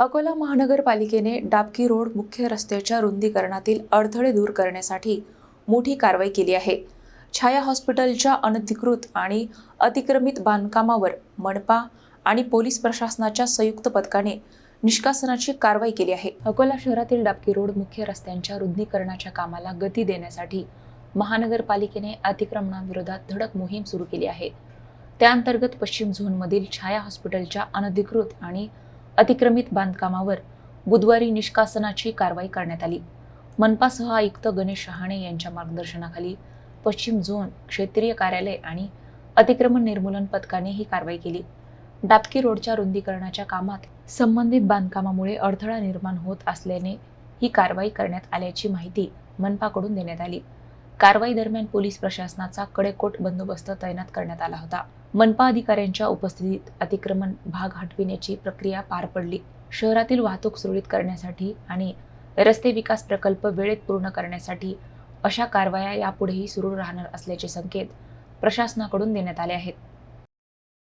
अकोला महानगरपालिकेने डाबकी रोड मुख्य रस्त्याच्या रुंदीकरणातील अडथळे दूर करण्यासाठी मोठी कारवाई केली आहे। छाया हॉस्पिटलच्या अनधिकृत आणि अतिक्रमित बांधकामावर मनपा आणि पोलीस प्रशासनाच्या संयुक्त पथकाने निष्कासनाची कारवाई केली आहे। अकोला शहरातील डाबकी रोड मुख्य रस्त्यांच्या रुंदीकरणाच्या कामाला गती देण्यासाठी महानगरपालिकेने अतिक्रमणाविरोधात धडक मोहीम सुरू केली आहे। त्याअंतर्गत पश्चिम झोनमधील छाया हॉस्पिटलच्या अनधिकृत आणि अतिक्रमित बांधकामावर बुधवारी निष्कासनाची कारवाई करण्यात आली। मनपासह आयुक्त गणेश शहाणे यांच्या मार्गदर्शनाखाली पश्चिम झोन क्षेत्रीय कार्यालय आणि अतिक्रमण निर्मूलन पथकाने ही कारवाई केली। डाबकी रोडच्या रुंदीकरणाच्या कामात संबंधित बांधकामामुळे अडथळा निर्माण होत असल्याने ही कारवाई करण्यात आल्याची माहिती मनपाकडून देण्यात आली। कारवाई दरम्यान पोलीस प्रशासनाचा कडेकोट बंदोबस्त तैनात करण्यात आला होता। मनपा अधिकाऱ्यांच्या उपस्थितीत अतिक्रमण भाग हटविण्याची प्रक्रिया पार पडली। शहरातील वाहतूक सुरळीत करण्यासाठी आणि रस्ते विकास प्रकल्प वेळेत पूर्ण करण्यासाठी अशा कारवाया यापुढेही सुरू राहणार असल्याचे संकेत प्रशासनाकडून देण्यात आले आहेत।